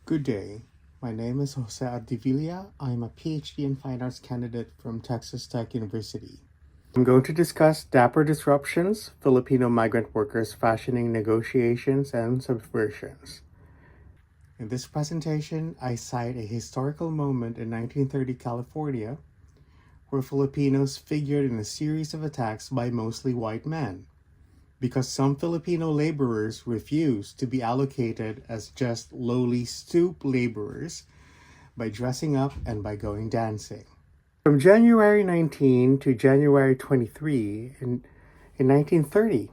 Good day. My name is Jose Ardivilla. I'm a PhD in Fine Arts candidate from Texas Tech University. I'm going to discuss Dapper disruptions, Filipino migrant workers fashioning negotiations, and subversions. In this presentation, I cite a historical moment in 1930 California where Filipinos figured in a series of attacks by mostly white men, because some Filipino laborers refused to be allocated as just lowly stoop laborers by dressing up and by going dancing. From January 19 to January 23 in 1930,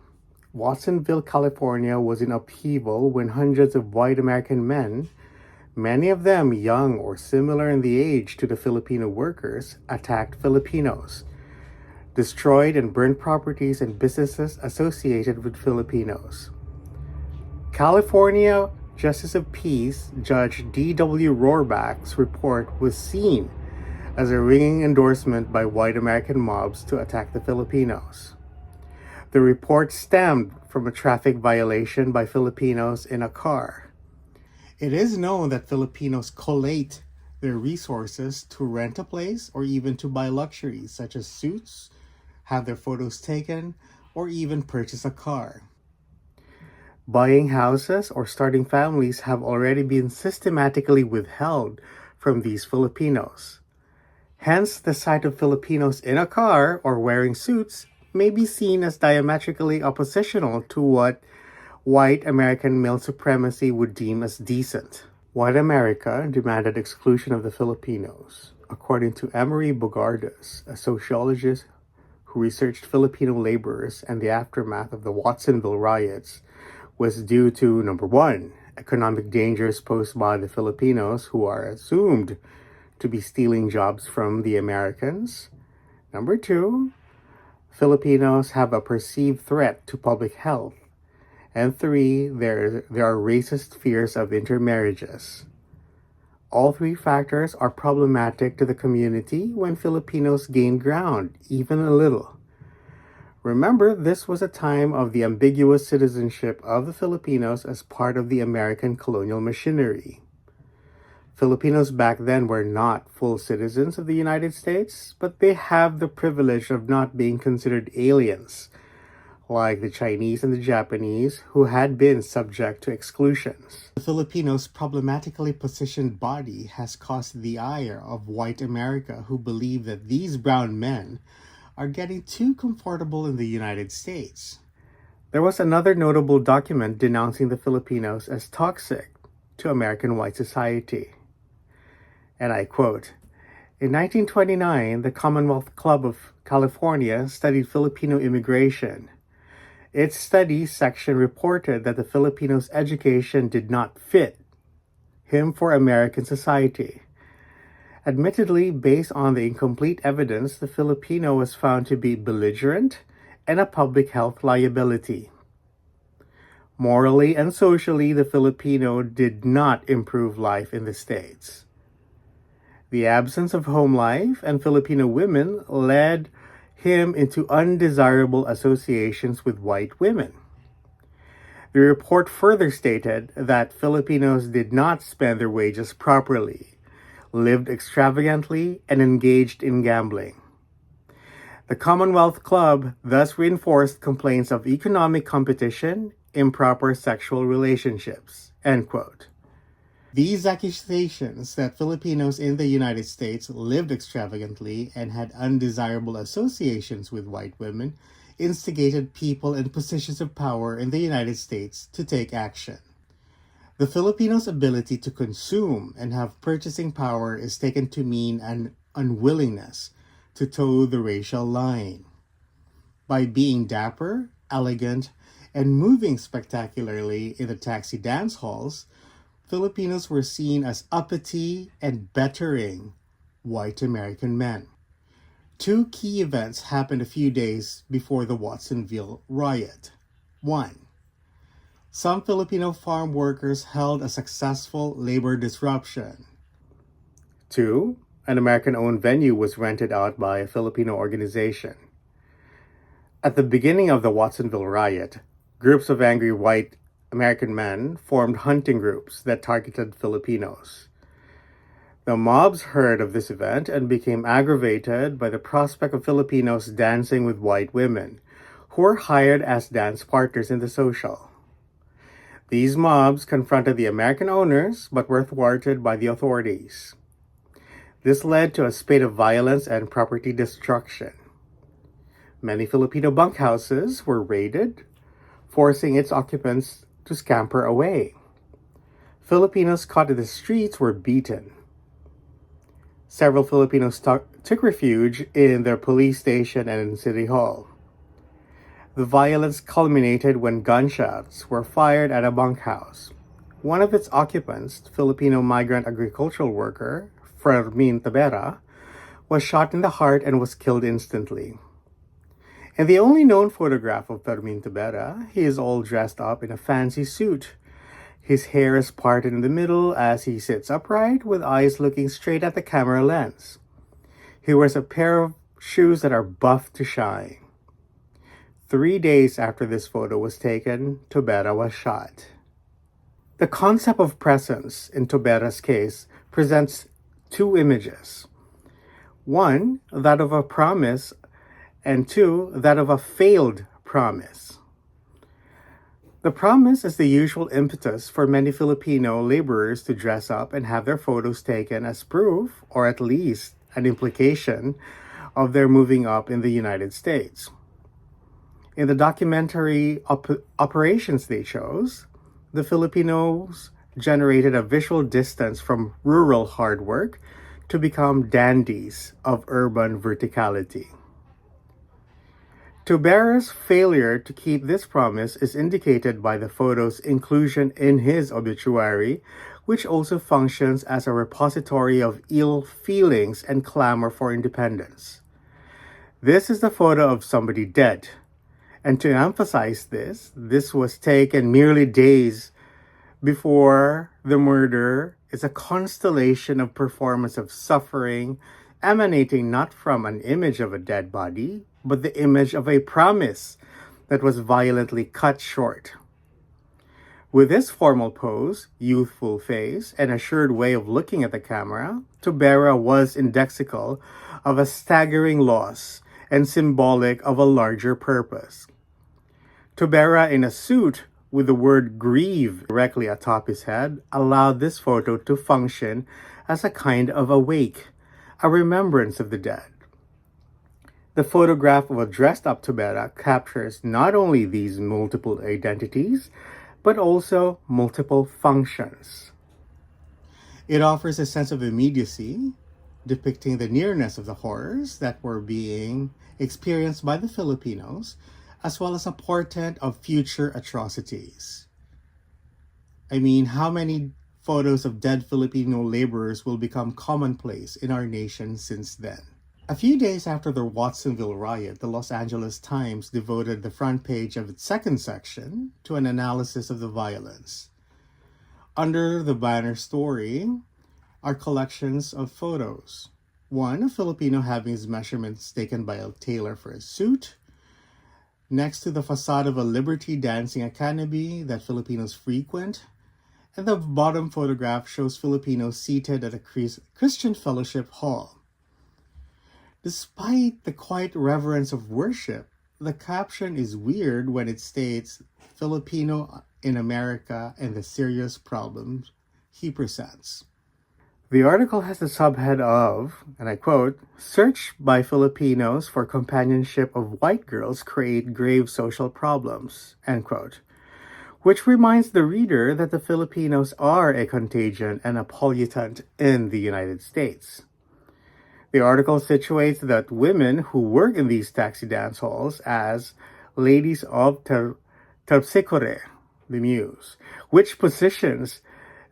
Watsonville, California was in upheaval when hundreds of white American men, many of them young or similar in the age to the Filipino workers, attacked Filipinos, destroyed and burned properties and businesses associated with Filipinos. California Justice of Peace Judge D.W. Rohrbach's report was seen as a ringing endorsement by white American mobs to attack the Filipinos. The report stemmed from a traffic violation by Filipinos in a car. It is known that Filipinos collate their resources to rent a place or even to buy luxuries such as suits, have their photos taken, or even purchase a car. Buying houses or starting families have already been systematically withheld from these Filipinos. Hence, the sight of Filipinos in a car or wearing suits may be seen as diametrically oppositional to what white American male supremacy would deem as decent. White America demanded exclusion of the Filipinos. According to Emery Bogardas, a sociologist who researched Filipino laborers and the aftermath of the Watsonville riots, was due to, number one, economic dangers posed by the Filipinos who are assumed to be stealing jobs from the Americans. Number two, Filipinos have a perceived threat to public health. And three, there are racist fears of intermarriages. All three factors are problematic to the community when Filipinos gain ground, even a little. Remember, this was a time of the ambiguous citizenship of the Filipinos as part of the American colonial machinery. Filipinos back then were not full citizens of the United States, but they have the privilege of not being considered aliens, like the Chinese and the Japanese, who had been subject to exclusions. The Filipinos' problematically positioned body has caused the ire of white America, who believe that these brown men are getting too comfortable in the United States. There was another notable document denouncing the Filipinos as toxic to American white society. And I quote, "In 1929, the Commonwealth Club of California studied Filipino immigration. Its studies section reported that the Filipinos' education did not fit him for American society. Admittedly, based on the incomplete evidence, the Filipino was found to be belligerent and a public health liability. Morally and socially, the Filipino did not improve life in the States. The absence of home life and Filipino women led him into undesirable associations with white women." The report further stated that Filipinos did not spend their wages properly, lived extravagantly, and engaged in gambling. The Commonwealth Club thus reinforced complaints of economic competition, improper sexual relationships. End quote. These accusations that Filipinos in the United States lived extravagantly and had undesirable associations with white women instigated people in positions of power in the United States to take action. The Filipinos' ability to consume and have purchasing power is taken to mean an unwillingness to toe the racial line. By being dapper, elegant, and moving spectacularly in the taxi dance halls, Filipinos were seen as uppity and bettering white American men. Two key events happened a few days before the Watsonville riot. 1. Some Filipino farm workers held a successful labor disruption. 2. An American-owned venue was rented out by a Filipino organization. At the beginning of the Watsonville riot, groups of angry white American men formed hunting groups that targeted Filipinos. The mobs heard of this event and became aggravated by the prospect of Filipinos dancing with white women, who were hired as dance partners in the social. These mobs confronted the American owners but were thwarted by the authorities. This led to a spate of violence and property destruction. Many Filipino bunkhouses were raided, forcing its occupants to scamper away. Filipinos caught in the streets were beaten. Several Filipinos took refuge in their police station and in City Hall. The violence culminated when gunshots were fired at a bunkhouse. One of its occupants, Filipino migrant agricultural worker Fermin Tobera, was shot in the heart and was killed instantly. In the only known photograph of Fermin Tobera, he is all dressed up in a fancy suit. His hair is parted in the middle as he sits upright with eyes looking straight at the camera lens. He wears a pair of shoes that are buffed to shine. 3 days after this photo was taken, Tobera was shot. The concept of presence in Tobera's case presents two images. One, that of a promise, and two, that of a failed promise. The promise is the usual impetus for many Filipino laborers to dress up and have their photos taken as proof, or at least an implication, of their moving up in the United States. In the documentary operations they chose, the Filipinos generated a visual distance from rural hard work to become dandies of urban verticality. Tobera's failure to keep this promise is indicated by the photo's inclusion in his obituary, which also functions as a repository of ill feelings and clamor for independence. This is the photo of somebody dead. And to emphasize this was taken merely days before the murder, is a constellation of performance of suffering emanating not from an image of a dead body, but the image of a promise that was violently cut short. With this formal pose, youthful face, and assured way of looking at the camera, Tobera was indexical of a staggering loss and symbolic of a larger purpose. Tobera in a suit with the word grieve directly atop his head allowed this photo to function as a kind of a wake, a remembrance of the dead. The photograph of a dressed-up Tobera captures not only these multiple identities, but also multiple functions. It offers a sense of immediacy, depicting the nearness of the horrors that were being experienced by the Filipinos, as well as a portent of future atrocities. I mean, how many photos of dead Filipino laborers will become commonplace in our nation since then? A few days after the Watsonville riot, the Los Angeles Times devoted the front page of its second section to an analysis of the violence. Under the banner story are collections of photos. One, a Filipino having his measurements taken by a tailor for his suit. Next to the facade of a Liberty Dancing Academy that Filipinos frequent. And the bottom photograph shows Filipinos seated at a Christian Fellowship Hall. Despite the quiet reverence of worship, the caption is weird when it states Filipino in America and the serious problems he presents. The article has the subhead of, and I quote, "Search by Filipinos for companionship of white girls create grave social problems," end quote, which reminds the reader that the Filipinos are a contagion and a pollutant in the United States. The article situates that women who work in these taxi dance halls as ladies of terpsichore, the muse, which positions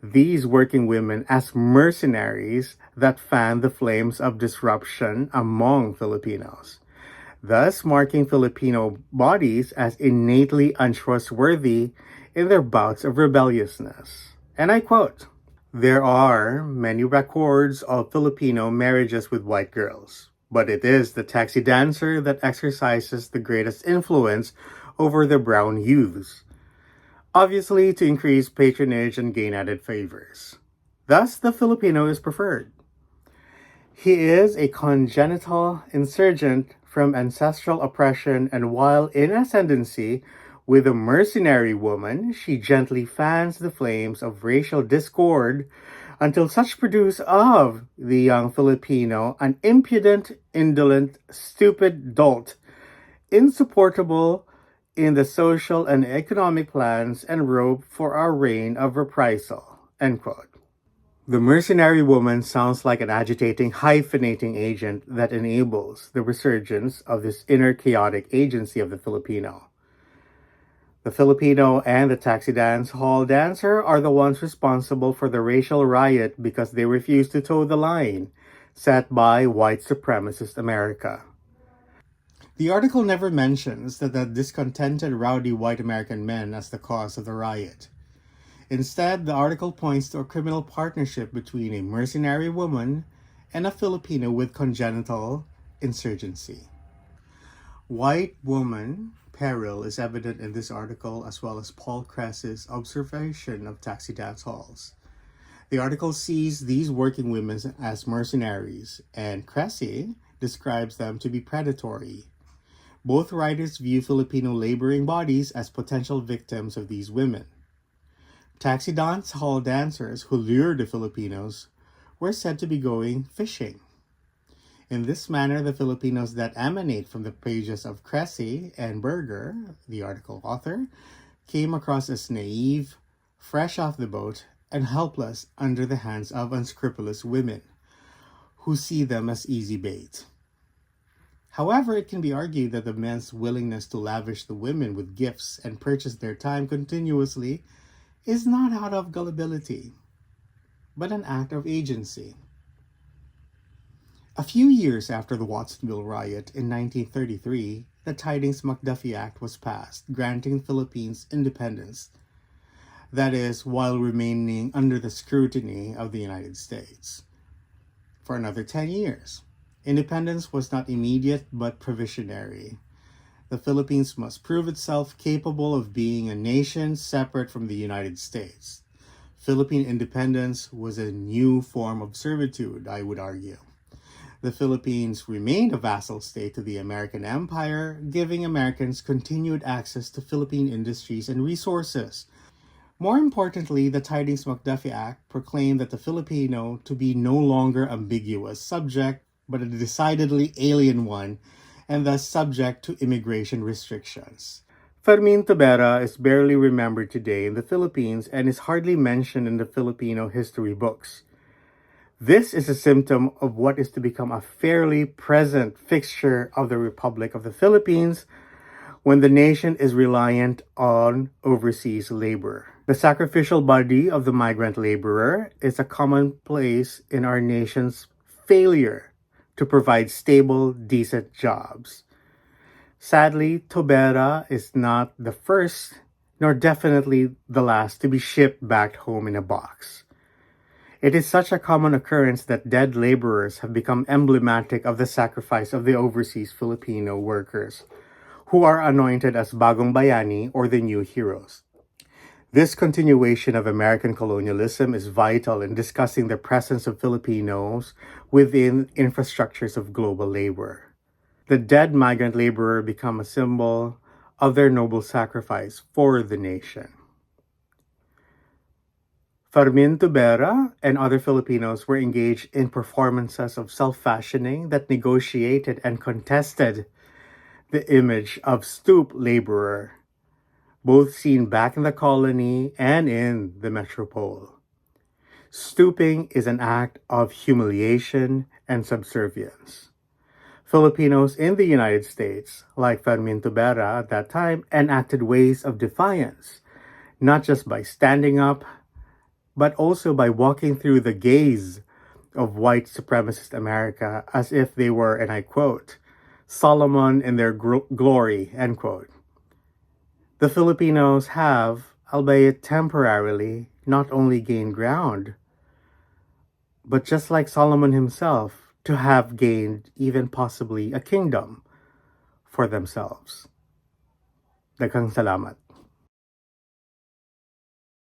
these working women as mercenaries that fan the flames of disruption among Filipinos, thus marking Filipino bodies as innately untrustworthy in their bouts of rebelliousness. And I quote, "There are many records of Filipino marriages with white girls, but it is the taxi dancer that exercises the greatest influence over the brown youths. obviously to increase patronage and gain added favors. Thus, the Filipino is preferred. He is a congenital insurgent from ancestral oppression, and while in ascendancy with a mercenary woman, she gently fans the flames of racial discord until such produce of the young Filipino an impudent, indolent, stupid dolt, insupportable in the social and economic plans and rope for our reign of reprisal. End quote. The mercenary woman sounds like an agitating, hyphenating agent that enables the resurgence of this inner chaotic agency of the Filipino. The Filipino and the taxi dance hall dancer are the ones responsible for the racial riot because they refuse to toe the line set by white supremacist America. The article never mentions that the discontented rowdy white American men as the cause of the riot. Instead, the article points to a criminal partnership between a mercenary woman and a Filipino with congenital insurgency. White woman peril is evident in this article, as well as Paul Kress's observation of taxi dance halls. The article sees these working women as mercenaries, and Cressy describes them to be predatory. Both writers view Filipino laboring bodies as potential victims of these women. Taxi dance hall dancers who lured the Filipinos were said to be going fishing. In this manner, the Filipinos that emanate from the pages of Cressy and Berger, the article author, came across as naive, fresh off the boat, and helpless under the hands of unscrupulous women, who see them as easy bait. However, it can be argued that the men's willingness to lavish the women with gifts and purchase their time continuously is not out of gullibility, but an act of agency. A few years after the Watsonville riot in 1933, the Tidings-McDuffie Act was passed, granting Philippines independence, that is, while remaining under the scrutiny of the United States, for another 10 years. Independence was not immediate but provisionary. The Philippines must prove itself capable of being a nation separate from the United States. Philippine independence was a new form of servitude, I would argue. The Philippines remained a vassal state to the American Empire, giving Americans continued access to Philippine industries and resources. More importantly, the Tidings-McDuffie Act proclaimed that the Filipino to be no longer ambiguous subject, but a decidedly alien one, and thus subject to immigration restrictions. Fermin Tobera is barely remembered today in the Philippines and is hardly mentioned in the Filipino history books. This is a symptom of what is to become a fairly present fixture of the Republic of the Philippines when the nation is reliant on overseas labor. The sacrificial body of the migrant laborer is a commonplace in our nation's failure to provide stable, decent jobs. Sadly, Tobera is not the first, nor definitely the last to be shipped back home in a box. It is such a common occurrence that dead laborers have become emblematic of the sacrifice of the overseas Filipino workers, who are anointed as Bagong Bayani or the new heroes. This continuation of American colonialism is vital in discussing the presence of Filipinos within infrastructures of global labor. The dead migrant laborer become a symbol of their noble sacrifice for the nation. Fermin Tobera and other Filipinos were engaged in performances of self-fashioning that negotiated and contested the image of stoop laborer, both seen back in the colony and in the metropole. Stooping is an act of humiliation and subservience. Filipinos in the United States, like Fermin Tobera at that time, enacted ways of defiance, not just by standing up, but also by walking through the gaze of white supremacist America as if they were, and I quote, Solomon in their glory, end quote. The Filipinos have, albeit temporarily, not only gained ground, but just like Solomon himself, to have gained even possibly a kingdom for themselves. Daghang salamat.